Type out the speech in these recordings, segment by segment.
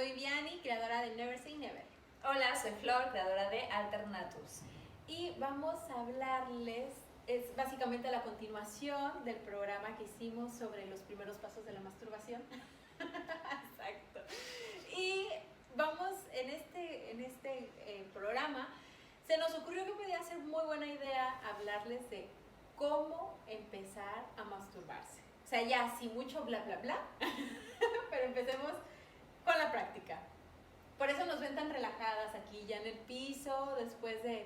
soy Vianney, creadora de Never Say Never. Hola, soy Flor, creadora de Alternatus. Y vamos a hablarles, es básicamente la continuación del programa que hicimos sobre los primeros pasos de la masturbación. Exacto. Y vamos, en este programa, se nos ocurrió que podía ser muy buena idea hablarles de cómo empezar a masturbarse. O sea, ya sin mucho bla bla bla, pero empecemos con la práctica. Por eso nos ven tan relajadas aquí, ya en el piso, después de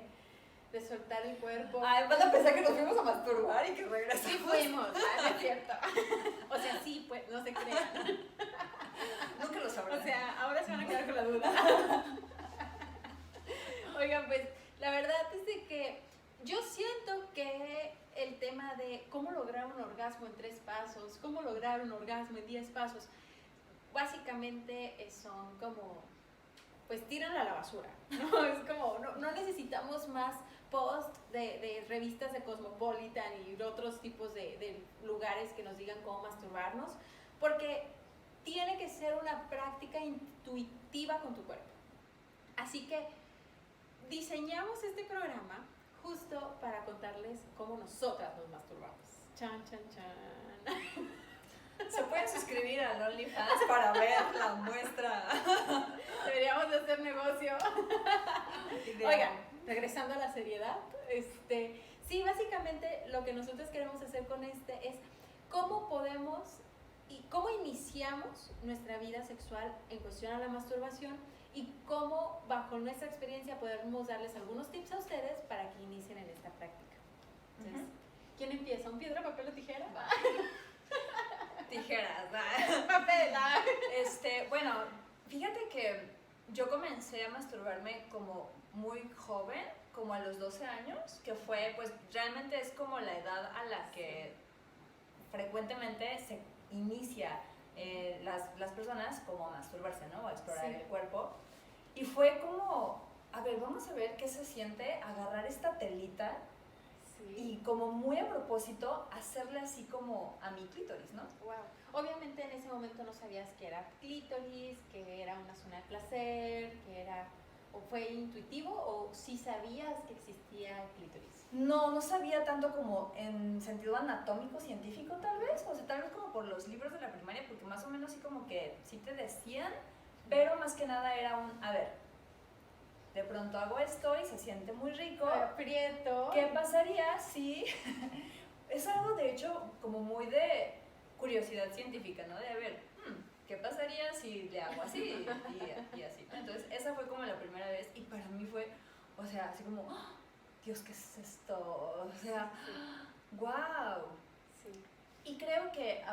soltar el cuerpo. Ay, van a pensar que nos fuimos a masturbar y que regresamos. Sí fuimos, no es cierto. O sea, sí, pues, no se crean. Nunca lo sabrán. O sea, ahora se van a quedar con la duda. Oigan, pues, la verdad es de que yo siento que el tema de cómo lograr un orgasmo en 3 pasos, cómo lograr un orgasmo en 10 pasos, básicamente son como, pues tíranla a la basura, ¿no? Es como, no necesitamos más post de revistas de Cosmopolitan y otros tipos de lugares que nos digan cómo masturbarnos, porque tiene que ser una práctica intuitiva con tu cuerpo. Así que diseñamos este programa justo para contarles cómo nosotras nos masturbamos. Chan, chan, chan. Se pueden suscribir al OnlyFans para ver la muestra. Deberíamos de hacer negocio. Oigan, regresando a la seriedad, sí, básicamente lo que nosotros queremos hacer con es cómo podemos y cómo iniciamos nuestra vida sexual en cuestión a la masturbación y cómo bajo nuestra experiencia podemos darles algunos tips a ustedes para que inicien en esta práctica. Entonces, ¿quién empieza? ¿Un piedra, papel o tijera? Tijeras, Papel. Bueno, fíjate que yo comencé a masturbarme como muy joven, como a los 12 años, que fue, pues realmente es como la edad a la que frecuentemente se inicia las personas como a masturbarse, ¿no? O a explorar el cuerpo. Y fue como, a ver, vamos a ver qué se siente agarrar esta telita. Sí. Y como muy a propósito, hacerle así como a mi clítoris, ¿no? Wow. Obviamente en ese momento no sabías que era clítoris, que era una zona de placer, que era... ¿O fue intuitivo o sí sabías que existía clítoris? No sabía tanto como en sentido anatómico, científico tal vez, o sea, tal vez como por los libros de la primaria, porque más o menos sí como que sí te decían, pero más que nada era a ver, de pronto hago esto y se siente muy rico. Aprieto. ¿Qué pasaría si...? Es algo de hecho como muy de curiosidad científica, ¿no? De a ver, ¿qué pasaría si le hago así y así? Entonces esa fue como la primera vez y para mí fue, o sea, así como, ¡oh, Dios, ¿qué es esto? O sea, ¡wow! Sí. Y creo que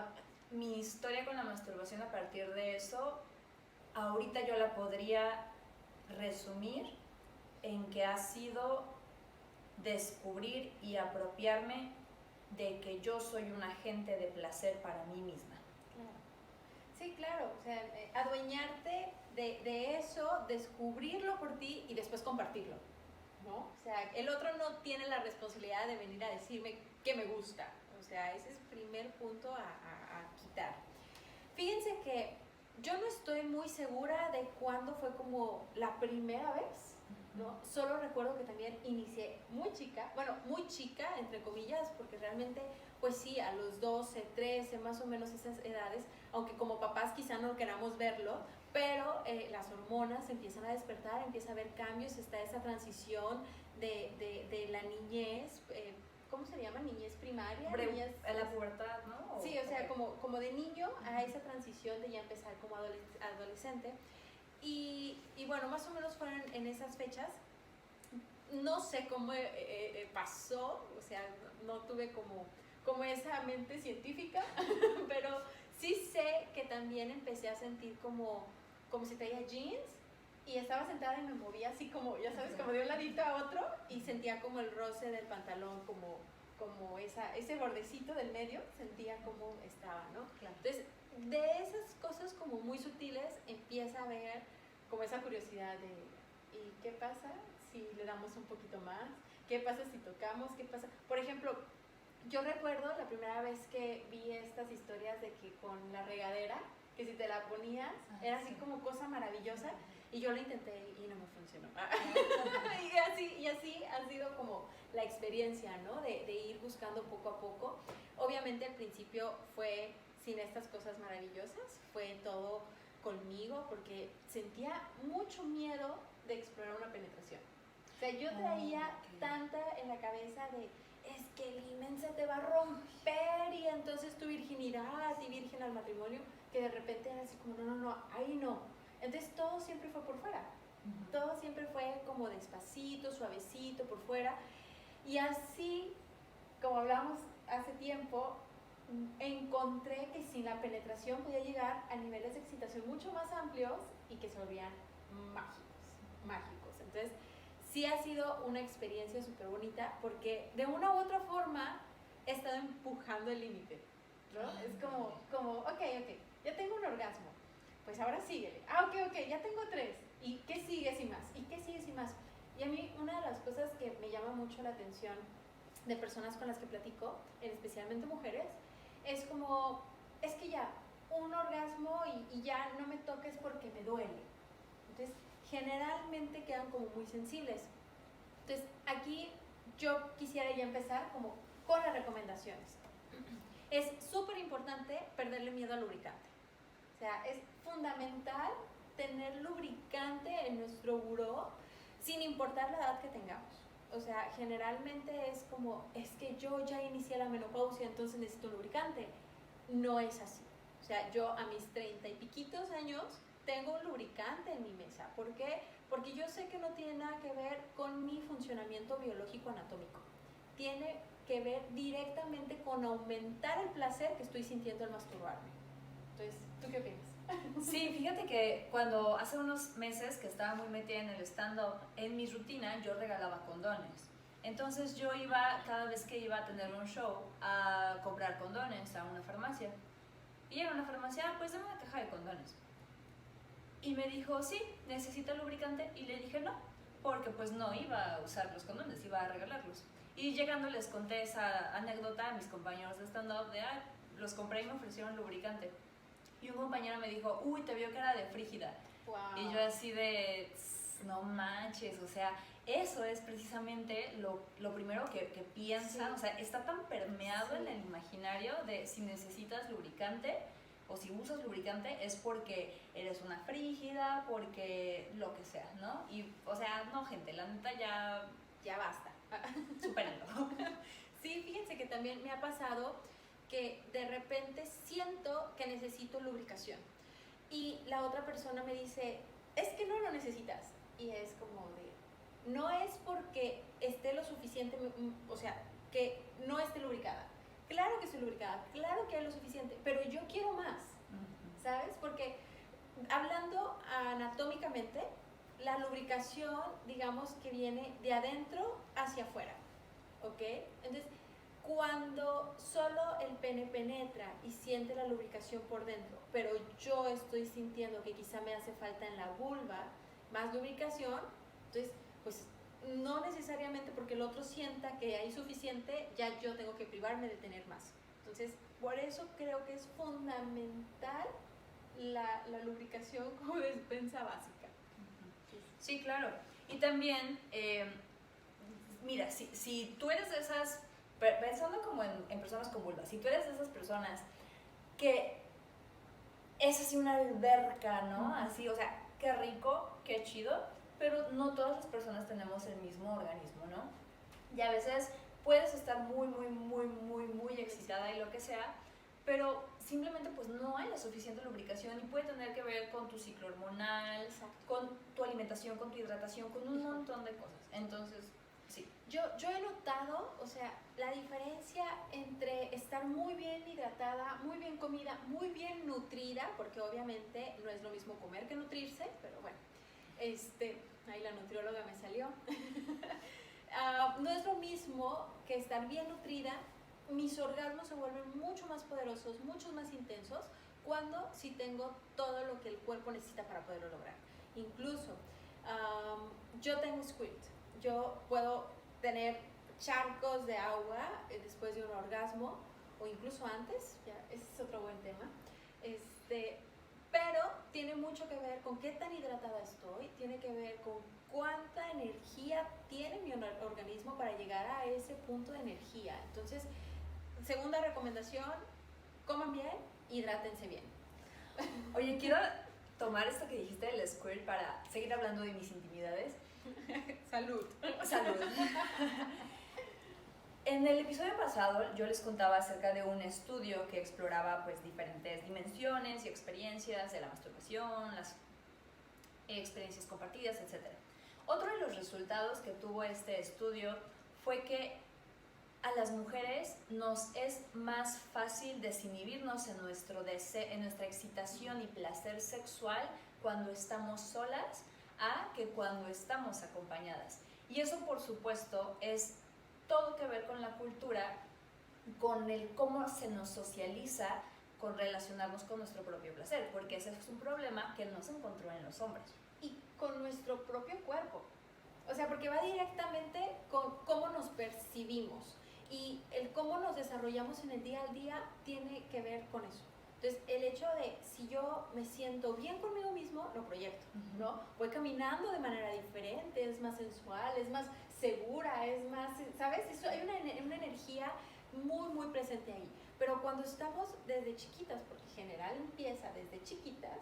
mi historia con la masturbación a partir de eso, ahorita yo la podría resumir en que ha sido descubrir y apropiarme de que yo soy un agente de placer para mí misma. Claro. Sí, claro, o sea, adueñarte de eso, descubrirlo por ti y después compartirlo, ¿no? O sea, el otro no tiene la responsabilidad de venir a decirme que me gusta, o sea, ese es el primer punto a quitar. Fíjense que yo no estoy muy segura de cuándo fue como la primera vez, ¿no? Solo recuerdo que también inicié muy chica, entre comillas, porque realmente, pues sí, a los 12, 13, más o menos esas edades, aunque como papás quizá no queramos verlo, pero las hormonas empiezan a despertar, empieza a haber cambios, está esa transición de la niñez, ¿cómo se llama? Niñez primaria. En la pubertad, ¿no? Sí, o sea, como de niño a esa transición de ya empezar como adolescente. Y bueno, más o menos fueron en esas fechas. No sé cómo pasó, o sea, no tuve como esa mente científica, pero sí sé que también empecé a sentir como si traía jeans y estaba sentada y me movía así como, ya sabes, como de un ladito a otro y sentía como el roce del pantalón, como ese bordecito del medio, sentía como estaba, ¿no? Claro. Entonces, de esas cosas como muy sutiles empieza a haber como esa curiosidad de ¿y qué pasa si le damos un poquito más? ¿Qué pasa si tocamos? ¿Qué pasa? Por ejemplo, yo recuerdo la primera vez que vi esta estas historias de que con la regadera, que si te la ponías, era así como cosa maravillosa, y yo lo intenté y no me funcionó. y así ha sido como la experiencia, ¿no? De ir buscando poco a poco. Obviamente al principio fue sin estas cosas maravillosas, fue todo conmigo, porque sentía mucho miedo de explorar una penetración. O sea, yo traía tanta en la cabeza de, es que el himen se te va a romper y entonces tu virginidad y virgen al matrimonio, que de repente era así como, no, ahí no. Entonces todo siempre fue por fuera. Todo siempre fue como despacito, suavecito, por fuera. Y así, como hablamos hace tiempo, encontré que sin la penetración podía llegar a niveles de excitación mucho más amplios y que se volvían mágicos. Entonces, sí ha sido una experiencia súper bonita porque de una u otra forma he estado empujando el límite, ¿no? Es como ok, ya tengo un orgasmo, pues ahora síguele. Ok, ya tengo 3. ¿Y qué sigues y más? ¿Y qué sigues y más? Y a mí una de las cosas que me llama mucho la atención de personas con las que platico, especialmente mujeres, es como, es que ya, un orgasmo y ya no me toques porque me duele. Entonces, generalmente quedan como muy sensibles. Entonces, aquí yo quisiera ya empezar como con las recomendaciones. Es súper importante perderle miedo al lubricante. O sea, es fundamental tener lubricante en nuestro buró sin importar la edad que tengamos. O sea, generalmente es como, es que yo ya inicié la menopausia, entonces necesito un lubricante. No es así. O sea, yo a mis 30 y piquitos años tengo un lubricante en mi mesa. ¿Por qué? Porque yo sé que no tiene nada que ver con mi funcionamiento biológico anatómico. Tiene que ver directamente con aumentar el placer que estoy sintiendo al masturbarme. Entonces, ¿tú qué opinas? Sí, fíjate que cuando hace unos meses que estaba muy metida en el stand-up, en mi rutina yo regalaba condones. Entonces yo iba, cada vez que iba a tener un show, a comprar condones a una farmacia. Y en una farmacia, pues dame una caja de condones. Y me dijo, sí, necesito lubricante. Y le dije no, porque pues no iba a usar los condones, iba a regalarlos. Y llegando les conté esa anécdota a mis compañeros de stand-up de, los compré y me ofrecieron lubricante. Y un compañero me dijo, uy, te vio cara de frígida. Wow. Y yo así de, no manches, o sea, eso es precisamente lo primero que piensan, sí. O sea, está tan permeado en el imaginario de si necesitas lubricante o si usas lubricante es porque eres una frígida, porque lo que sea, ¿no? Y, o sea, no, gente, la neta ya basta. Supérenlo. Sí, fíjense que también me ha pasado que de repente siento que necesito lubricación y la otra persona me dice, es que no lo necesitas, y es como de, no es porque esté lo suficiente, o sea, que no esté lubricada, claro que estoy lubricada, claro que hay lo suficiente, pero yo quiero más, ¿sabes? Porque hablando anatómicamente, la lubricación, digamos que viene de adentro hacia afuera, ¿ok? Entonces, cuando solo el pene penetra y siente la lubricación por dentro, pero yo estoy sintiendo que quizá me hace falta en la vulva más lubricación, entonces, pues no necesariamente porque el otro sienta que hay suficiente, ya yo tengo que privarme de tener más. Entonces, por eso creo que es fundamental la lubricación como despensa básica. Sí, claro. Y también, mira, si tú eres de esas, pensando como en personas con vulva, si tú eres de esas personas que es así una alberca, ¿no? Así, o sea, qué rico, qué chido, pero no todas las personas tenemos el mismo organismo, ¿no? Y a veces puedes estar muy excitada y lo que sea, pero simplemente pues no hay la suficiente lubricación y puede tener que ver con tu ciclo hormonal, con tu alimentación, con tu hidratación, con un montón de cosas. Entonces, sí. Yo he notado, o sea, la diferencia entre estar muy bien hidratada, muy bien comida, muy bien nutrida, porque obviamente no es lo mismo comer que nutrirse, pero bueno, ahí la nutrióloga me salió. No es lo mismo que estar bien nutrida. Mis orgasmos se vuelven mucho más poderosos, mucho más intensos, cuando sí tengo todo lo que el cuerpo necesita para poderlo lograr. Incluso, yo tengo squirt, yo puedo tener charcos de agua después de un orgasmo, o incluso antes, ya es tiene mucho que ver con qué tan hidratada estoy, tiene que ver con cuánta energía tiene mi organismo para llegar a ese punto de energía. Entonces, segunda recomendación, coman bien, hidrátense bien. Oye, quiero tomar esto que dijiste del squirt para seguir hablando de mis intimidades. Salud. Salud. En el episodio pasado yo les contaba acerca de un estudio que exploraba pues diferentes dimensiones y experiencias de la masturbación, las experiencias compartidas, etc. Otro de los resultados que tuvo este estudio fue que a las mujeres nos es más fácil desinhibirnos en nuestra excitación y placer sexual cuando estamos solas que cuando estamos acompañadas. Y eso, por supuesto, es todo que ver con la cultura, con el cómo se nos socializa con relacionarnos con nuestro propio placer, porque ese es un problema que no se encontró en los hombres. Y con nuestro propio cuerpo. O sea, porque va directamente con cómo nos percibimos. Y el cómo nos desarrollamos en el día al día tiene que ver con eso. Entonces, el hecho de si yo me siento bien conmigo mismo, lo proyecto, ¿no? Voy caminando de manera diferente, es más sensual, es más segura, es más, ¿sabes? Eso, hay una energía muy, muy presente ahí. Pero cuando estamos desde chiquitas, porque en general empieza desde chiquitas,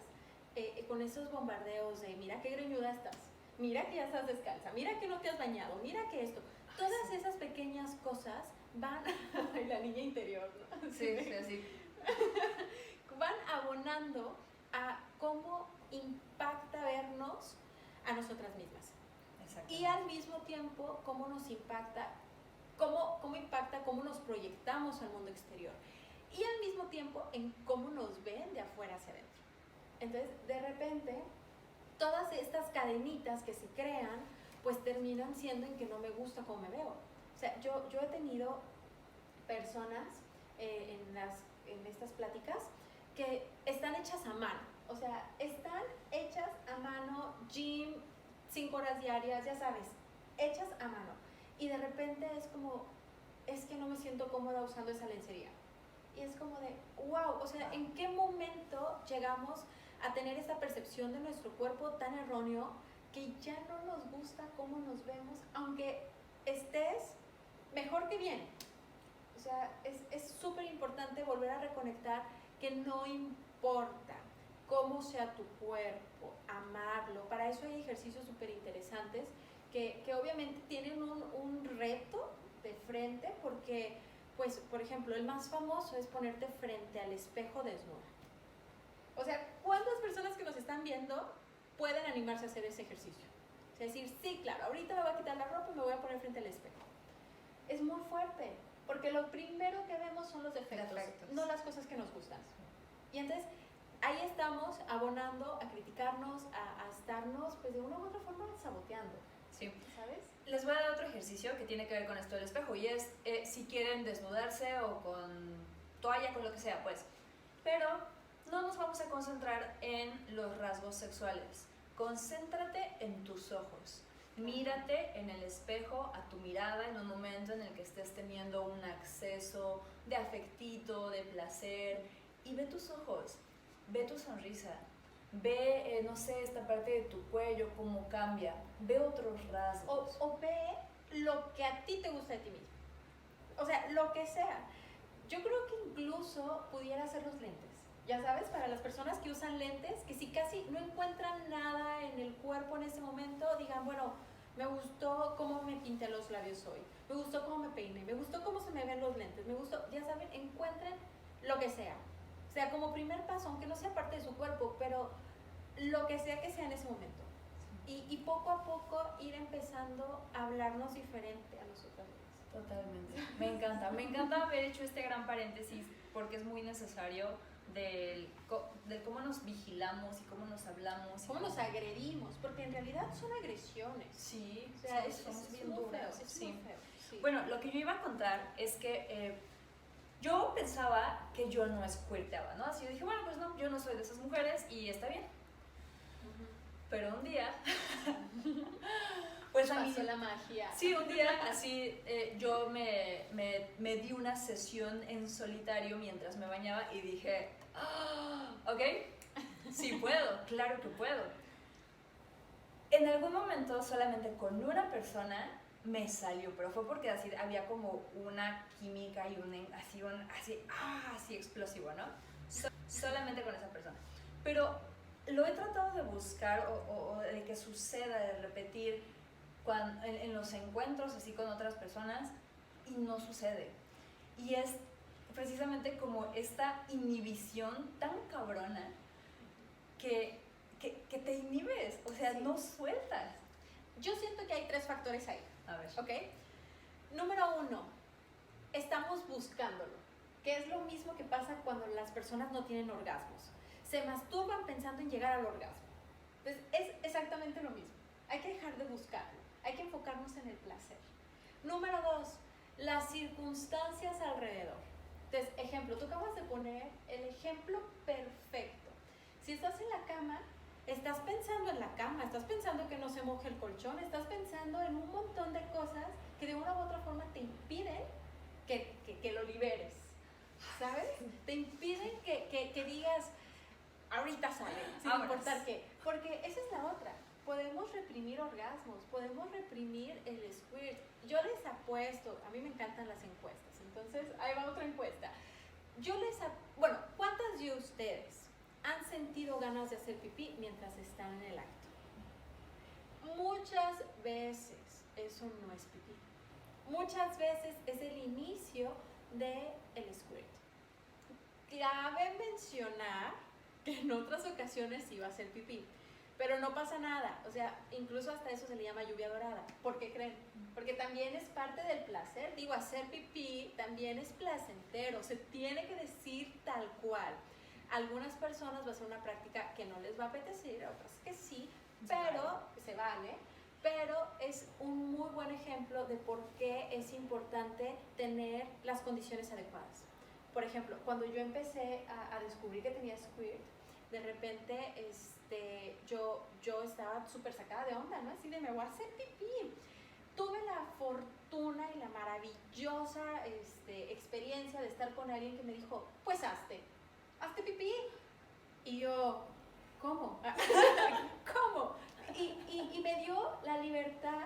con esos bombardeos de mira qué greñuda estás, mira que ya estás descalza, mira que no te has bañado, mira que esto, todas esas pequeñas cosas van, la niña interior, ¿no? Sí, sí, así. Van abonando a cómo impacta vernos a nosotras mismas. Y al mismo tiempo, cómo nos impacta, cómo impacta cómo nos proyectamos al mundo exterior. Y al mismo tiempo, en cómo nos ven de afuera hacia adentro. Entonces, de repente, todas estas cadenitas que se crean, pues terminan siendo en que no me gusta cómo me veo. O sea, yo he tenido personas en estas pláticas que están hechas a mano, o sea, están hechas a mano, gym, 5 horas diarias, ya sabes, hechas a mano, y de repente es como, es que no me siento cómoda usando esa lencería, y es como de, wow, o sea, ¿en qué momento llegamos a tener esta percepción de nuestro cuerpo tan erróneo que ya no nos gusta cómo nos vemos, aunque estés mejor que bien? O sea, es súper importante volver a reconectar que no importa cómo sea tu cuerpo, amarlo. Para eso hay ejercicios súper interesantes que obviamente tienen un reto de frente porque, pues, por ejemplo, el más famoso es ponerte frente al espejo desnuda. O sea, ¿cuántas personas que nos están viendo pueden animarse a hacer ese ejercicio? O sea, decir, sí, claro, ahorita me voy a quitar la ropa y me voy a poner frente al espejo. Es muy fuerte. Porque lo primero que vemos son los defectos, no las cosas que nos gustan. Y entonces ahí estamos abonando a criticarnos, a estarnos, pues de una u otra forma, saboteando. Sí. ¿Sabes? Les voy a dar otro ejercicio que tiene que ver con esto del espejo y es si quieren desnudarse o con toalla, con lo que sea, pues. Pero no nos vamos a concentrar en los rasgos sexuales. Concéntrate en tus ojos. Mírate en el espejo a tu mirada en un momento en el que estés teniendo un acceso de afectito, de placer, y ve tus ojos, ve tu sonrisa, ve, no sé, esta parte de tu cuello, cómo cambia, ve otros rasgos. O ve lo que a ti te gusta de ti mismo. O sea, lo que sea. Yo creo que incluso pudiera ser los lentes. Ya sabes, para las personas que usan lentes, que si casi no encuentran nada en el cuerpo en ese momento, digan, bueno, me gustó cómo me pinté los labios hoy, me gustó cómo me peiné, me gustó cómo se me ven los lentes, me gustó, ya saben, encuentren lo que sea. O sea, como primer paso, aunque no sea parte de su cuerpo, pero lo que sea en ese momento. Y poco a poco ir empezando a hablarnos diferente a nosotros mismos. Totalmente. Me encanta haber hecho este gran paréntesis porque es muy necesario del cómo nos vigilamos y cómo nos hablamos. Cómo nos agredimos, porque en realidad son agresiones. Sí, o sea, somos bien muy duros. feo, Sí. muy feo. Sí. Bueno, lo que yo iba a contar es que yo pensaba que yo no squirteaba, ¿no? Así yo dije, bueno, pues no, yo no soy de esas mujeres y está bien. Pero un día, pues pasó la magia. Sí, un día así yo me di una sesión en solitario mientras me bañaba y dije, ok, Sí puedo, claro que puedo. En algún momento solamente con una persona me salió, pero fue porque así había como una química y así explosivo, ¿no? Solamente con esa persona. Pero lo he tratado de buscar o de que suceda, de repetir en los encuentros así con otras personas y no sucede. Y es precisamente como esta inhibición tan cabrona que te inhibes, o sea, no sueltas. Yo siento que hay 3 factores ahí. A ver. ¿Ok? Número 1, estamos buscándolo, que es lo mismo que pasa cuando las personas no tienen orgasmos. Se masturban pensando en llegar al orgasmo. Entonces, es exactamente lo mismo. Hay que dejar de buscarlo, hay que enfocarnos en el placer. Número 2, las circunstancias alrededor. Entonces, ejemplo, tú acabas de poner el ejemplo perfecto. Si estás en la cama, estás pensando en la cama, estás pensando que no se moje el colchón, estás pensando en un montón de cosas que de una u otra forma te impiden que lo liberes, ¿sabes? Te impiden que digas, ahorita sale, sin importar qué. Porque esa es la otra. Podemos reprimir orgasmos, podemos reprimir el squirt. Yo les apuesto, a mí me encantan las encuestas, entonces ahí va otra encuesta. Bueno, ¿cuántas de ustedes han sentido ganas de hacer pipí mientras están en el acto? Muchas veces eso no es pipí. Muchas veces es el inicio del squirt. Cabe mencionar que en otras ocasiones sí va a ser pipí, pero no pasa nada, o sea, incluso hasta eso se le llama lluvia dorada. ¿Por qué creen? Porque también es parte del placer. Digo, hacer pipí también es placentero, se tiene que decir tal cual. Algunas personas va a ser una práctica que no les va a apetecer, otras que sí, pero se vale. Pero es un muy buen ejemplo de por qué es importante tener las condiciones adecuadas. Por ejemplo, cuando yo empecé a descubrir que tenía squirt, de repente yo estaba súper sacada de onda, ¿no? Así de, me voy a hacer pipí. Tuve la fortuna y la maravillosa experiencia de estar con alguien que me dijo, pues hazte pipí. Y yo, ¿cómo? ¿Cómo? Y me dio la libertad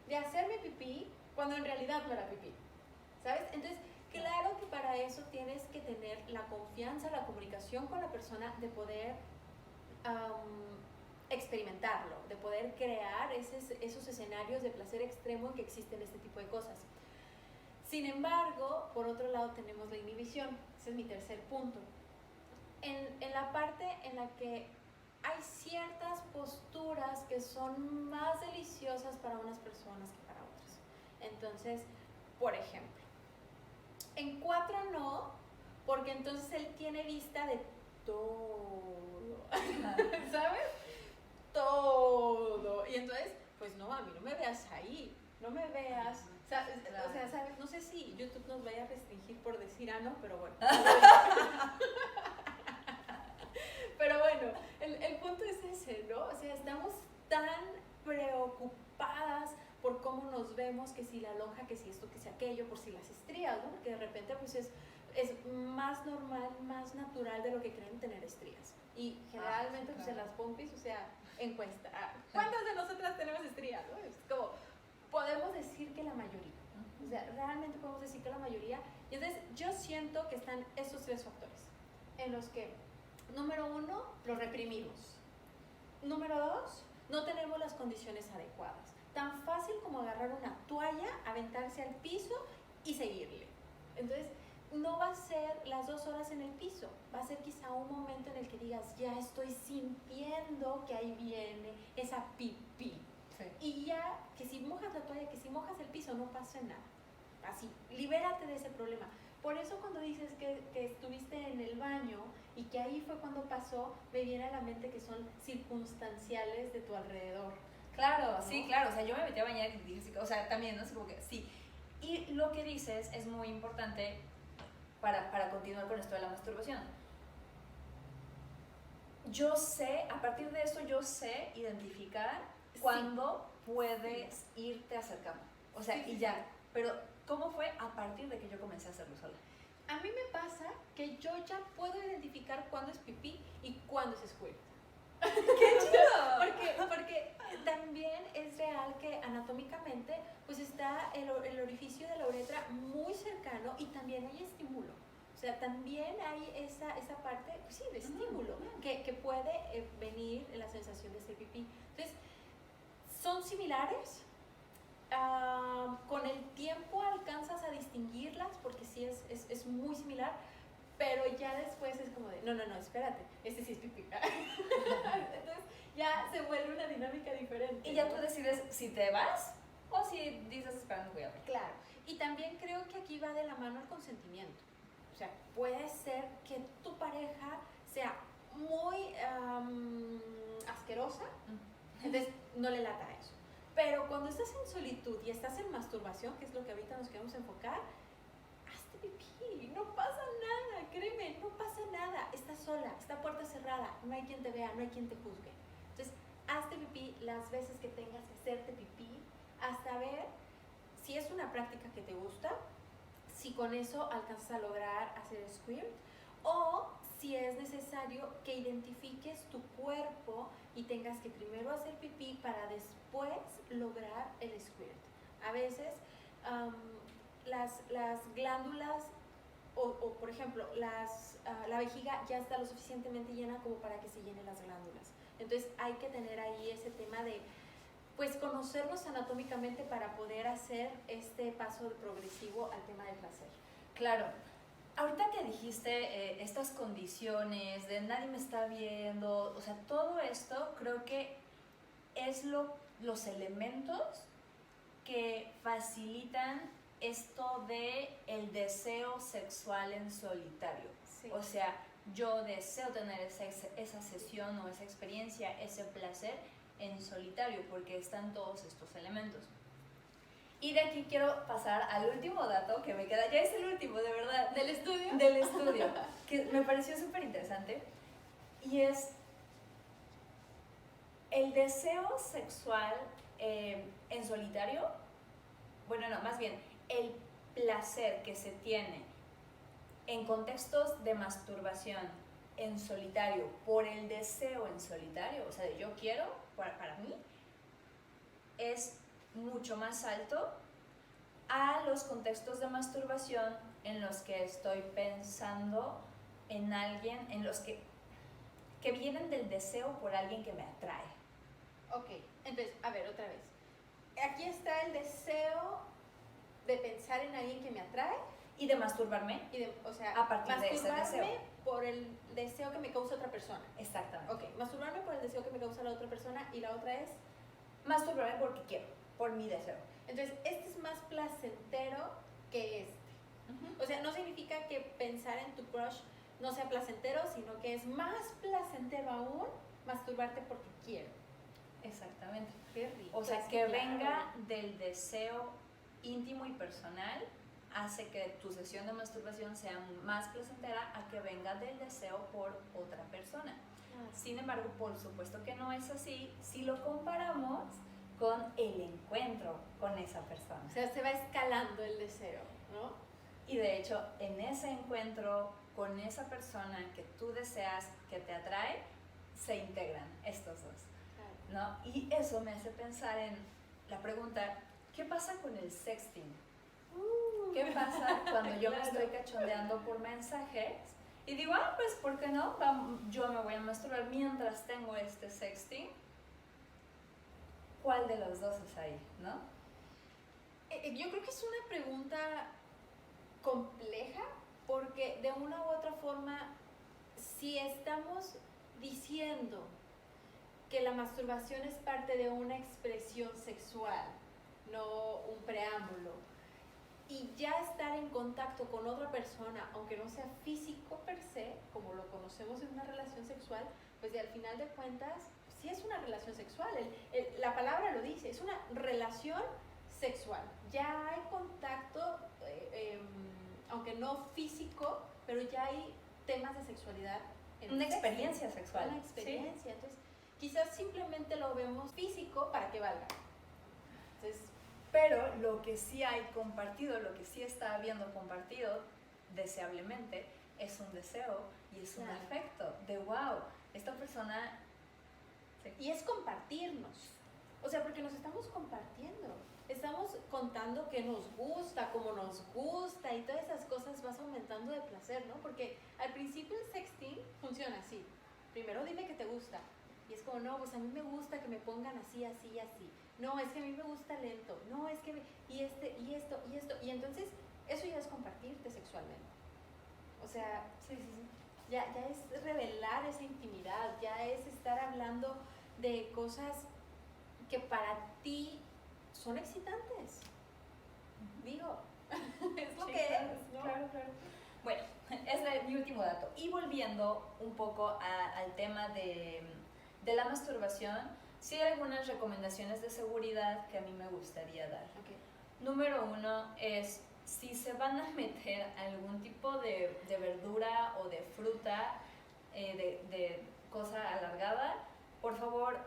de hacerme pipí cuando en realidad no era pipí, ¿sabes? Entonces, claro que para eso tienes que tener la confianza, la comunicación con la persona, de poder experimentarlo, de poder crear esos escenarios de placer extremo en que existen este tipo de cosas. Sin embargo, por otro lado tenemos la inhibición. Ese es mi tercer punto. En la parte en la que hay ciertas posturas que son más deliciosas para unas personas que para otras. Entonces, por ejemplo, en 4 no, porque entonces él tiene vista de todo, ¿sabes? Todo. Y entonces, pues no, a mí no me veas ahí, no me veas, o sea, ¿sabes? No sé si YouTube nos vaya a restringir por decir no, pero bueno. Pero bueno, el punto es ese, ¿no? O sea, estamos tan preocupadas por cómo nos vemos, que si la lonja, que si esto, que si aquello, por si las estrías, ¿no? Porque de repente pues es más normal, más natural de lo que creen tener estrías. Y generalmente pues en las pompis, o sea, encuesta, ¿cuántas de nosotras tenemos estrías? ¿No? Es como, podemos decir que la mayoría, o sea, realmente podemos decir que la mayoría. Y entonces yo siento que están esos 3 factores en los que, número 1, lo reprimimos. Número 2, no tenemos las condiciones adecuadas. Tan fácil como agarrar una toalla, aventarse al piso y seguirle. Entonces, no va a ser las 2 horas en el piso, va a ser quizá un momento en el que digas, ya estoy sintiendo que ahí viene esa pipí. Sí. Y ya, que si mojas la toalla, que si mojas el piso, no pasa nada. Así, libérate de ese problema. Por eso cuando dices que estuviste en el baño y que ahí fue cuando pasó, me viene a la mente que son circunstanciales de tu alrededor. Claro, ¿no? Sí, claro, o sea, yo me metí a bañar y dije, o sea, también, ¿no? Es como que sí. Y lo que dices es muy importante para continuar con esto de la masturbación. Yo sé, a partir de eso, yo sé identificar cuándo puedes irte acercando. O sea, y ya. Pero, ¿cómo fue a partir de que yo comencé a hacerlo sola? A mí me pasa que yo ya puedo identificar cuándo es pipí y cuándo es squirt. ¡Qué chido! Porque también es real que anatómicamente pues está el orificio de la uretra muy cercano y también hay estímulo. O sea, también hay esa parte, pues sí, de estímulo, que puede venir en la sensación de ser pipí. Entonces, son similares. Con el tiempo alcanzas a distinguirlas porque sí es muy similar, pero ya después es como de, no, espérate, este sí es pipí. Entonces ya se vuelve una dinámica diferente. Y ya tú decides si te vas o si dices, espera, no voy a ver. Claro, y también creo que aquí va de la mano el consentimiento. O sea, puede ser que tu pareja sea muy asquerosa, entonces no le lata eso. Pero cuando estás en solitud y estás en masturbación, que es lo que ahorita nos queremos enfocar, hazte pipí, no pasa nada, créeme, no pasa nada. Estás sola, está puerta cerrada, no hay quien te vea, no hay quien te juzgue. Entonces, hazte pipí las veces que tengas que hacerte pipí, hasta ver si es una práctica que te gusta, si con eso alcanzas a lograr hacer squirt, o si es necesario que identifiques tu cuerpo y tengas que primero hacer pipí para después lograr el squirt. A veces las glándulas o por ejemplo la vejiga ya está lo suficientemente llena como para que se llenen las glándulas. Entonces hay que tener ahí ese tema de pues conocernos anatómicamente para poder hacer este paso progresivo al tema del placer. Claro. Ahorita que dijiste estas condiciones de nadie me está viendo, o sea, todo esto creo que es los elementos que facilitan esto de el deseo sexual en solitario. Sí. O sea, yo deseo tener esa sesión o esa experiencia, ese placer en solitario, porque están todos estos elementos. Y de aquí quiero pasar al último dato que me queda, ya es el último, de verdad. ¿Del estudio? Del estudio, que me pareció súper interesante, y es el deseo sexual en solitario, bueno, no, más bien, el placer que se tiene en contextos de masturbación en solitario, por el deseo en solitario, o sea, de yo quiero, para mí, es mucho más alto a los contextos de masturbación en los que estoy pensando en alguien, en los que vienen del deseo por alguien que me atrae. Ok, entonces, a ver, otra vez. Aquí está el deseo de pensar en alguien que me atrae. Y de masturbarme. Y de, o sea, a partir de ese deseo. Por el deseo que me causa otra persona. Exactamente. Ok, masturbarme por el deseo que me causa la otra persona y la otra es masturbarme porque quiero, por mi deseo. Entonces, este es más placentero que este. O sea, no significa que pensar en tu crush no sea placentero, sino que es más placentero aún masturbarte porque quiero. Exactamente. Qué rico. O sea, que venga del deseo íntimo y personal hace que tu sesión de masturbación sea más placentera a que venga del deseo por otra persona. Sin embargo, por supuesto que no es así si lo comparamos con el encuentro con esa persona. O sea, se va escalando el deseo, ¿no? Y de hecho, en ese encuentro con esa persona que tú deseas, que te atrae, se integran estos dos, ¿no? Y eso me hace pensar en la pregunta, ¿qué pasa con el sexting? ¿Qué pasa cuando yo me estoy cachondeando por mensajes? Y digo, pues, ¿por qué no? Yo me voy a masturbar mientras tengo este sexting. ¿Cuál de los dos es ahí, no? Yo creo que es una pregunta compleja porque de una u otra forma, si estamos diciendo que la masturbación es parte de una expresión sexual, no un preámbulo, y ya estar en contacto con otra persona, aunque no sea físico per se, como lo conocemos en una relación sexual, pues al final de cuentas, sí es una relación sexual. La palabra lo dice, es una relación sexual. Ya hay contacto, aunque no físico, pero ya hay temas de sexualidad. Una experiencia sexual. Una experiencia. ¿Sí? Entonces, quizás simplemente lo vemos físico para que valga. Entonces, pero lo que sí hay compartido, lo que sí está habiendo compartido, deseablemente, es un deseo y es un Claro. afecto de wow, esta persona... Sí. Y es compartirnos. O sea, porque nos estamos compartiendo. Estamos contando qué nos gusta, cómo nos gusta y todas esas cosas vas aumentando de placer, ¿no? Porque al principio el sexting funciona así. Primero dime que te gusta. Y es como, no, pues a mí me gusta que me pongan así, así, así. No, es que a mí me gusta lento. No, es que... y esto, y esto. Y entonces, eso ya es compartirte sexualmente. O sea, Sí, sí, sí. ya es revelar esa intimidad, ya es estar hablando de cosas que para ti son excitantes. Digo, es lo Sí, que claro, es, ¿no? claro, claro. Bueno, ese es mi último dato. Y volviendo un poco al tema de la masturbación, sí hay algunas recomendaciones de seguridad que a mí me gustaría dar. Okay. Número 1 es, si se van a meter algún tipo de verdura o de fruta, de cosa alargada, por favor,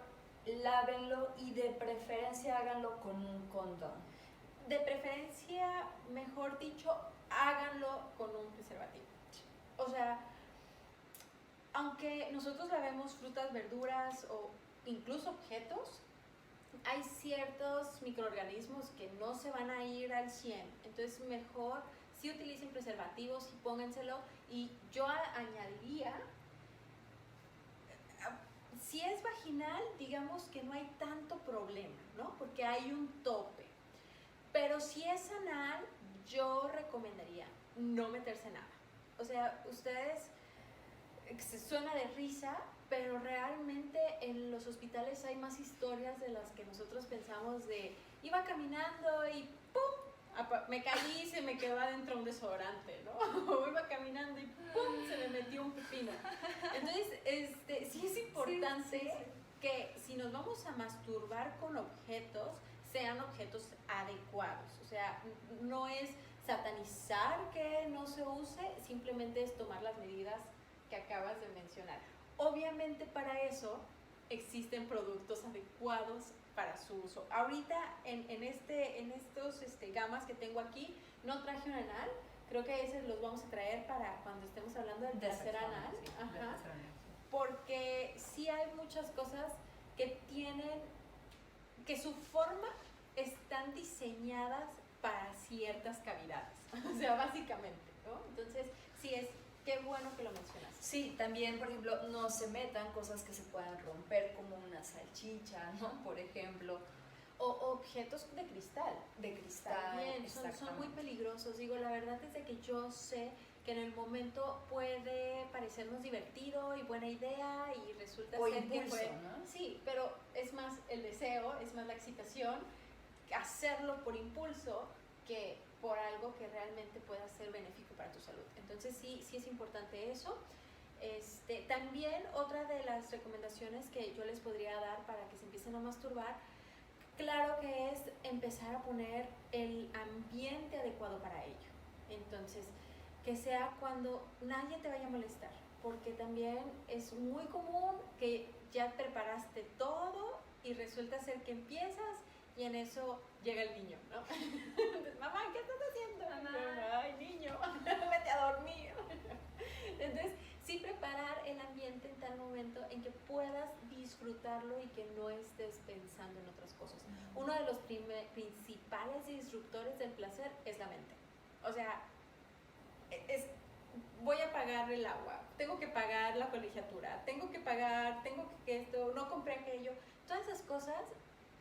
lávenlo y de preferencia háganlo con un condón. De preferencia, mejor dicho, háganlo con un preservativo. O sea, aunque nosotros lavemos frutas, verduras o incluso objetos, hay ciertos microorganismos que no se van a ir al 100. Entonces, mejor sí utilicen preservativos y pónganselo. Y yo añadiría, si es vaginal, digamos que no hay tanto problema, ¿no? Porque hay un tope. Pero si es anal, yo recomendaría no meterse nada. O sea, ustedes, se suena de risa, pero realmente en los hospitales hay más historias de las que nosotros pensamos de iba caminando y ¡pum! Me caí y se me quedó adentro un desodorante, ¿no? O iba caminando y ¡pum! Se me metió un pepino. Entonces, sí es importante que si nos vamos a masturbar con objetos, sean objetos adecuados. O sea, no es satanizar que no se use, simplemente es tomar las medidas que acabas de mencionar. Obviamente para eso existen productos adecuados para su uso. Ahorita en estos gamas que tengo aquí, no traje un anal, creo que ese los vamos a traer para cuando estemos hablando del placer anal. Sí, Ajá. Porque sí hay muchas cosas que tienen, que su forma están diseñadas para ciertas cavidades, o sea, básicamente, ¿no? Entonces, sí es, qué bueno que lo mencionas. Sí, también, por ejemplo, no se metan cosas que se puedan romper, como una salchicha, ¿no? Por ejemplo. O objetos de cristal. De cristal. También son muy peligrosos. Digo, la verdad es de que yo sé que en el momento puede parecernos divertido y buena idea y resulta o ser impulso, que ¿no? Sí, pero es más el deseo, es más la excitación, hacerlo por impulso que por algo que realmente pueda ser benéfico para tu salud. Entonces sí es importante eso. También otra de las recomendaciones que yo les podría dar para que se empiecen a masturbar, claro que es empezar a poner el ambiente adecuado para ello. Entonces, que sea cuando nadie te vaya a molestar, porque también es muy común que ya preparaste todo y resulta ser que empiezas y en eso llega el niño, ¿no? Entonces, mamá, ¿qué estás haciendo? Mamá. Ay, niño, vete a dormir. Entonces, sí preparar el ambiente en tal momento en que puedas disfrutarlo y que no estés pensando en otras cosas. Uno de los principales disruptores del placer es la mente. O sea, voy a pagar el agua, tengo que pagar la colegiatura, tengo que esto, no compré aquello. Todas esas cosas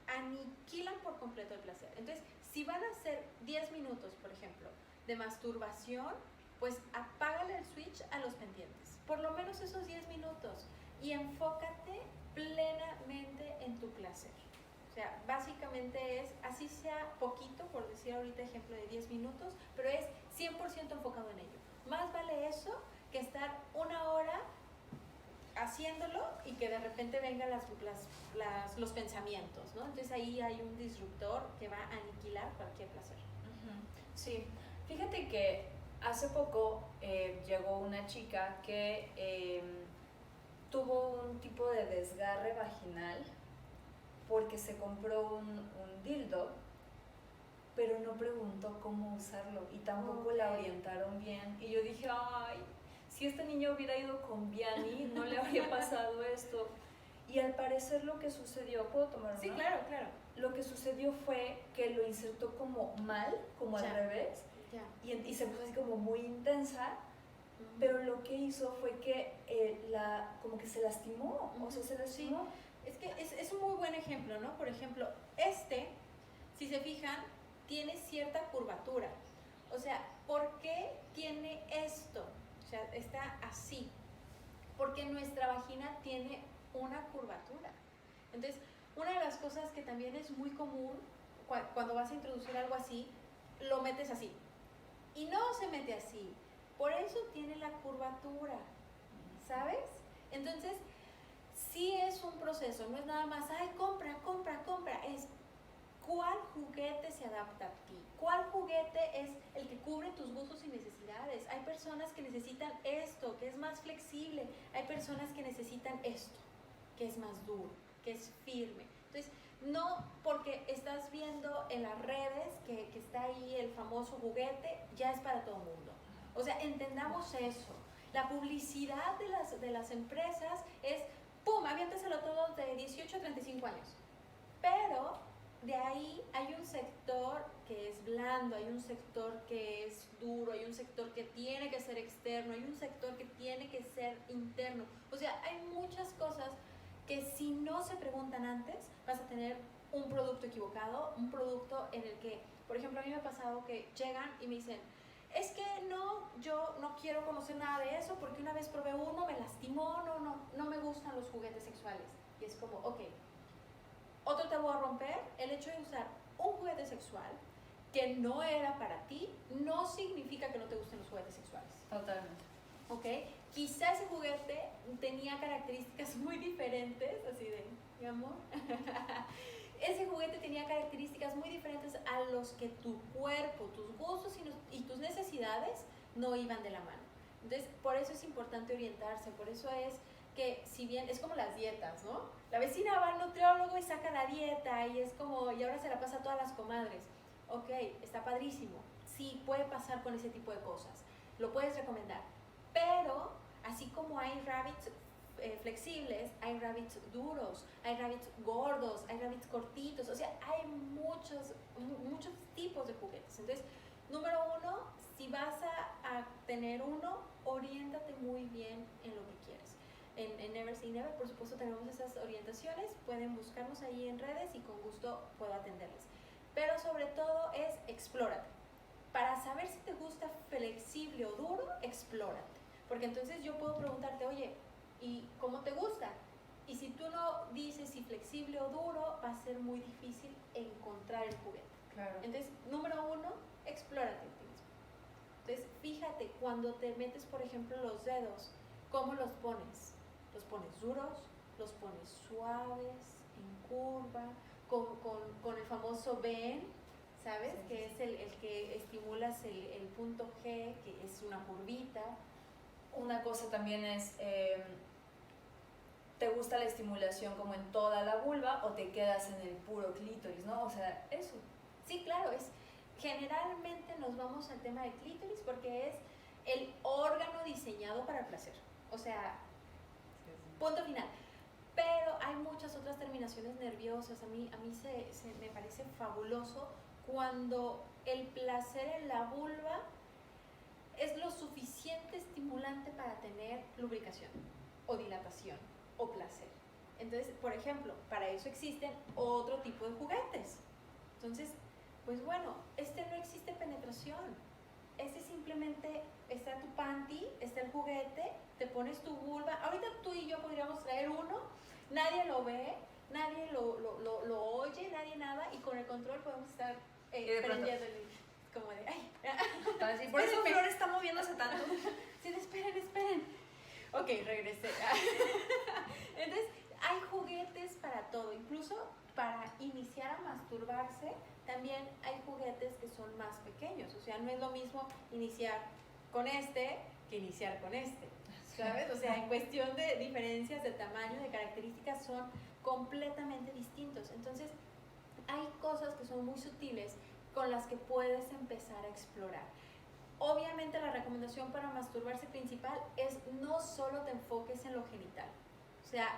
aniquilan por completo el placer. Entonces, si van a ser 10 minutos, por ejemplo, de masturbación, pues apágale el switch a los pendientes, por lo menos esos 10 minutos, y enfócate plenamente en tu placer. O sea, básicamente es, así sea poquito, por decir ahorita ejemplo de 10 minutos, pero es 100% enfocado en ello. Más vale eso que estar una hora haciéndolo y que de repente vengan los pensamientos, ¿no? Entonces ahí hay un disruptor que va a aniquilar cualquier placer. Sí, fíjate que hace poco llegó una chica que tuvo un tipo de desgarre vaginal porque se compró un dildo pero no preguntó cómo usarlo y tampoco la orientaron bien. Y yo dije, ay, si este niño hubiera ido con Vianney, no le habría pasado esto. Y al parecer lo que sucedió, ¿puedo tomar una? Sí, claro, claro. Lo que sucedió fue que lo insertó como mal, como al revés, y se puso así como muy intensa, pero lo que hizo fue que como que se lastimó, o sea, se lastimó. Sí. Es que es un muy buen ejemplo, ¿no? Por ejemplo, si se fijan, tiene cierta curvatura. O sea, ¿por qué tiene esto? O sea, está así. Porque nuestra vagina tiene una curvatura. Entonces, una de las cosas que también es muy común cuando vas a introducir algo así, lo metes así. Y no se mete así. Por eso tiene la curvatura, ¿sabes? Entonces, sí es un proceso, no es nada más, ay, compra, compra, compra. Es cuál juguete se adapta a ti, cuál juguete es el que cubre tus gustos y necesidades. Hay personas que necesitan esto, que es más flexible. Hay personas que necesitan esto, que es más duro, que es firme. Entonces, no porque estás viendo en las redes que está ahí el famoso juguete, ya es para todo el mundo. O sea, entendamos eso. La publicidad de las empresas es, ¡pum!, aviéntaselo todo de 18 a 35 años. Pero de ahí hay un sector que es blando, hay un sector que es duro, hay un sector que tiene que ser externo, hay un sector que tiene que ser interno. O sea, hay muchas cosas que si no se preguntan antes, vas a tener un producto equivocado, un producto en el que, por ejemplo, a mí me ha pasado que llegan y me dicen, es que no, yo no quiero conocer nada de eso porque una vez probé uno, me lastimó, no me gustan los juguetes sexuales. Y es como, ok, otro tabú a romper, el hecho de usar un juguete sexual que no era para ti, no significa que no te gusten los juguetes sexuales. Totalmente. ¿Ok? Quizá ese juguete tenía características muy diferentes, así de, mi amor, ese juguete tenía características muy diferentes a los que tu cuerpo, tus gustos y tus necesidades no iban de la mano. Entonces, por eso es importante orientarse, por eso es que si bien es como las dietas, ¿no? La vecina va al nutriólogo y saca la dieta y es como, y ahora se la pasa a todas las comadres. Ok, está padrísimo. Sí, puede pasar con ese tipo de cosas. Lo puedes recomendar. Pero, así como hay rabbits flexibles, hay rabbits duros, hay rabbits gordos, hay rabbits cortitos. O sea, hay muchos tipos de juguetes. Entonces, número uno, si vas a tener uno, oriéntate muy bien en lo que quieres. En Never Say Never, por supuesto, tenemos esas orientaciones. Pueden buscarnos ahí en redes y con gusto puedo atenderles. Pero sobre todo es explórate. Para saber si te gusta flexible o duro, explórate. Porque entonces yo puedo preguntarte, oye, ¿y cómo te gusta? Y si tú no dices si flexible o duro, va a ser muy difícil encontrar el juguete. Claro. Entonces, número uno, explórate a ti mismo. Entonces, fíjate, cuando te metes, por ejemplo, los dedos, ¿cómo los pones? ¿Los pones duros? ¿Los pones suaves? ¿En curva? Con el famoso bend, ¿sabes? Sí, que es el que estimulas el punto G, que es una curvita. Una cosa también es, ¿te gusta la estimulación como en toda la vulva o te quedas en el puro clítoris, no? O sea, eso. Sí, claro, generalmente nos vamos al tema de clítoris porque es el órgano diseñado para el placer. O sea, punto final. Pero hay muchas otras terminaciones nerviosas. A mí me parece fabuloso cuando el placer en la vulva es lo suficiente estimulante para tener lubricación o dilatación o placer. Entonces, por ejemplo, para eso existen otro tipo de juguetes. Entonces, pues bueno, no existe penetración. Simplemente está tu panty, está el juguete, te pones tu vulva. Ahorita tú y yo podríamos traer uno, nadie lo ve, nadie lo oye, nadie nada, y con el control podemos estar prendiendo como de, ay. Por eso Flor está moviéndose tanto. Sí, esperen. Ok, regresé. Entonces, hay juguetes para todo, incluso para iniciar a masturbarse. También hay juguetes que son más pequeños, o sea, no es lo mismo iniciar con que iniciar con ¿sabes? O sea, en cuestión de diferencias de tamaño, de características, son completamente distintos. Entonces, hay cosas que son muy sutiles con las que puedes empezar a explorar. Obviamente la recomendación para masturbarse principal es no solo te enfoques en lo genital. O sea,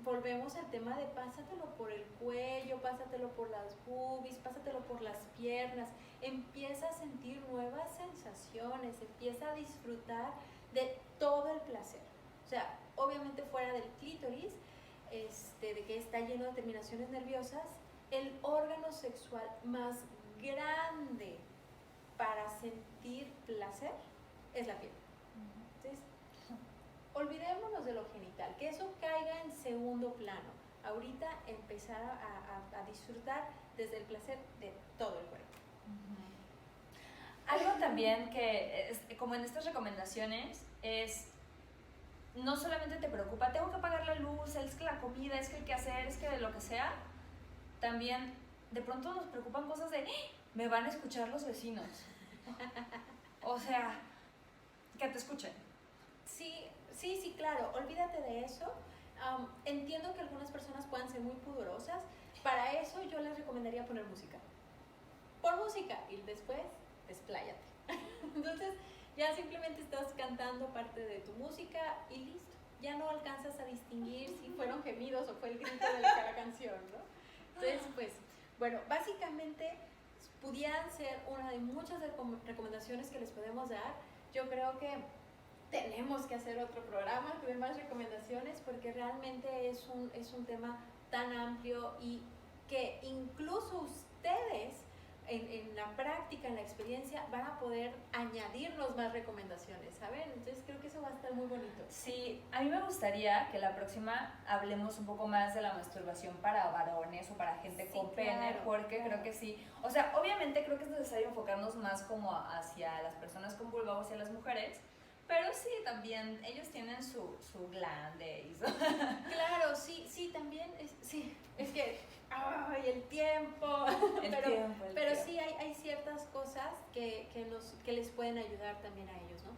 volvemos al tema de pásatelo por el cuello, pásatelo por las boobies, pásatelo por las piernas. Empieza a sentir nuevas sensaciones, empieza a disfrutar de todo el placer. O sea, obviamente fuera del clítoris, de que está lleno de terminaciones nerviosas, el órgano sexual más grande para sentir placer es la piel. Entonces, olvidémonos de lo genital, que eso caiga en segundo plano. Ahorita empezar a disfrutar desde el placer de todo el cuerpo. Algo también que, como en estas recomendaciones, es no solamente te preocupa, tengo que pagar la luz, es que la comida, es que el quehacer, es que de lo que sea, también de pronto nos preocupan cosas de, me van a escuchar los vecinos. O sea, que te escuchen. Sí, claro, olvídate de eso. Entiendo que algunas personas puedan ser muy pudorosas. Para eso yo les recomendaría poner música. Pon música y después despláyate. Entonces ya simplemente estás cantando parte de tu música y listo. Ya no alcanzas a distinguir si fueron gemidos o fue el grito de la canción, ¿no? Entonces, pues, bueno, básicamente pudieran ser una de muchas recomendaciones que les podemos dar. Yo creo que tenemos que hacer otro programa de más recomendaciones porque realmente es un tema tan amplio y que incluso ustedes en la práctica, en la experiencia, van a poder añadirnos más recomendaciones, ¿saben? Entonces creo que eso va a estar muy bonito. Sí, a mí me gustaría que la próxima hablemos un poco más de la masturbación para varones o para gente con pene, porque creo que sí, o sea, obviamente creo que es necesario enfocarnos más como hacia las personas con vulva o hacia las mujeres, pero sí, también ellos tienen su glande y su... Claro, sí, también, es que, ¡ay, el tiempo! Pero sí hay ciertas cosas que les pueden ayudar también a ellos, ¿no?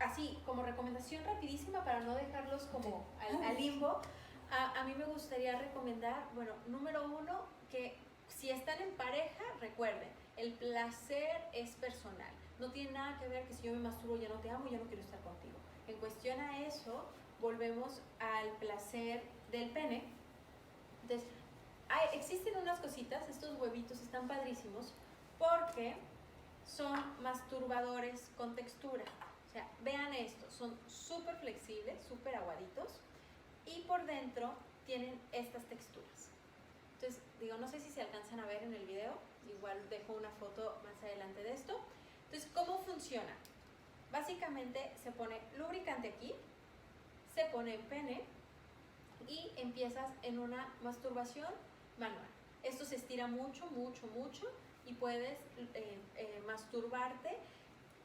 Así, como recomendación rapidísima para no dejarlos como al limbo, a mí me gustaría recomendar, bueno, número 1, que si están en pareja, recuerden, el placer es personal. No tiene nada que ver que si yo me masturbo ya no te amo, ya no quiero estar contigo. En cuestión a eso, volvemos al placer del pene. Entonces, existen unas cositas, estos huevitos están padrísimos porque son masturbadores con textura. O sea, vean esto, son súper flexibles, súper aguaditos y por dentro tienen estas texturas. Entonces, digo, no sé si se alcanzan a ver en el video, igual dejo una foto más adelante de esto. Entonces, ¿cómo funciona? Básicamente se pone lubricante aquí, se pone en pene y empiezas en una masturbación manual. Esto se estira mucho y puedes masturbarte.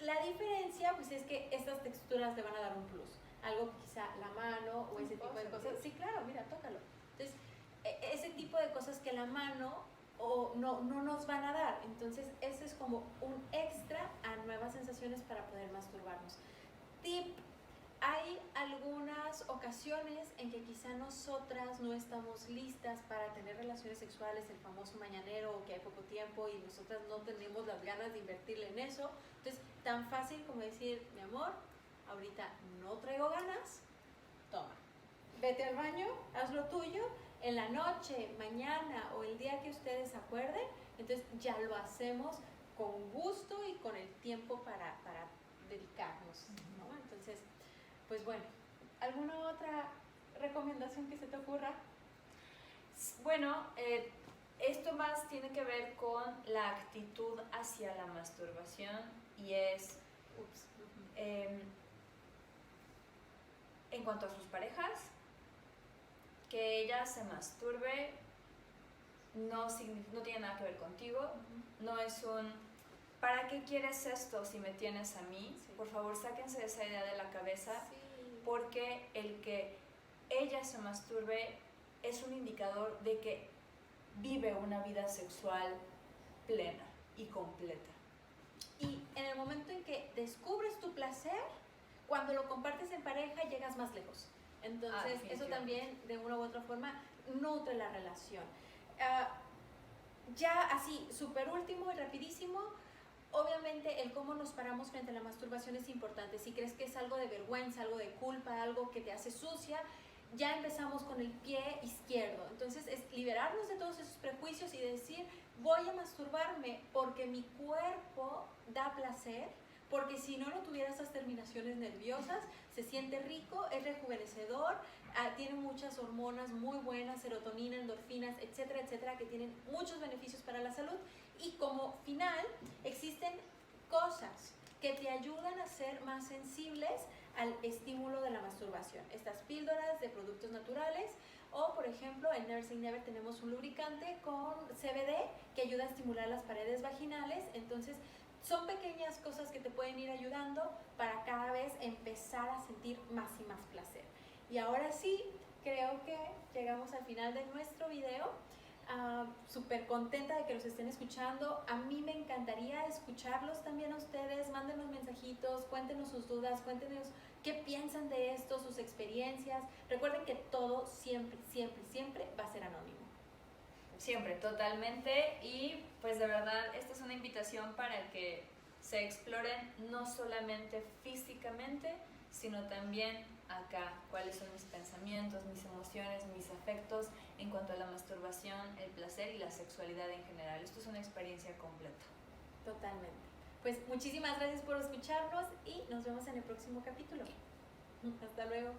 La diferencia pues es que estas texturas te van a dar un plus, algo que quizá la mano o ese tipo de cosas. Sí, claro, mira, tócalo. Entonces, ese tipo de cosas que la mano o no nos van a dar. Entonces, ese es como un extra a nuevas sensaciones para poder masturbarnos. Tip: hay algunas ocasiones en que quizá nosotras no estamos listas para tener relaciones sexuales, el famoso mañanero, o que hay poco tiempo y nosotras no tenemos las ganas de invertirle en eso. Entonces, tan fácil como decir, mi amor, ahorita no traigo ganas, toma, vete al baño, haz lo tuyo, en la noche, mañana o el día que ustedes acuerden, entonces ya lo hacemos con gusto y con el tiempo para dedicarnos, ¿no? Entonces, pues bueno, ¿alguna otra recomendación que se te ocurra? Bueno, esto más tiene que ver con la actitud hacia la masturbación y es en cuanto a sus parejas, que ella se masturbe no tiene nada que ver contigo, no es un ¿para qué quieres esto si me tienes a mí? Sí. Por favor, sáquense esa idea de la cabeza, sí. Porque el que ella se masturbe es un indicador de que vive una vida sexual plena y completa. Y en el momento en que descubres tu placer, cuando lo compartes en pareja, llegas más lejos. Entonces, eso también, de una u otra forma, nutre la relación. ya así, súper último y rapidísimo, obviamente el cómo nos paramos frente a la masturbación es importante. Si crees que es algo de vergüenza, algo de culpa, algo que te hace sucia, ya empezamos con el pie izquierdo. Entonces es liberarnos de todos esos prejuicios y decir, voy a masturbarme porque mi cuerpo da placer, porque si no, no tuviera esas terminaciones nerviosas, se siente rico, es rejuvenecedor, tiene muchas hormonas muy buenas, serotonina, endorfinas, etcétera, etcétera, que tienen muchos beneficios para la salud. Y como final, existen cosas que te ayudan a ser más sensibles al estímulo de la masturbación. Estas píldoras de productos naturales, o por ejemplo en Nursing Never tenemos un lubricante con CBD que ayuda a estimular las paredes vaginales. Entonces son pequeñas cosas que te pueden ir ayudando para cada vez empezar a sentir más y más placer. Y ahora sí, creo que llegamos al final de nuestro video. Súper contenta de que los estén escuchando. A mí me encantaría escucharlos también a ustedes. Mándenos mensajitos, cuéntenos sus dudas, cuéntenos qué piensan de esto, sus experiencias. Recuerden que todo siempre, siempre, siempre va a ser anónimo. Siempre, totalmente. Y pues de verdad, esta es una invitación para que se exploren no solamente físicamente, sino también acá, cuáles son mis pensamientos, mis emociones, mis afectos en cuanto a la masturbación, el placer y la sexualidad en general. Esto es una experiencia completa. Totalmente. Pues muchísimas gracias por escucharnos y nos vemos en el próximo capítulo. Hasta luego.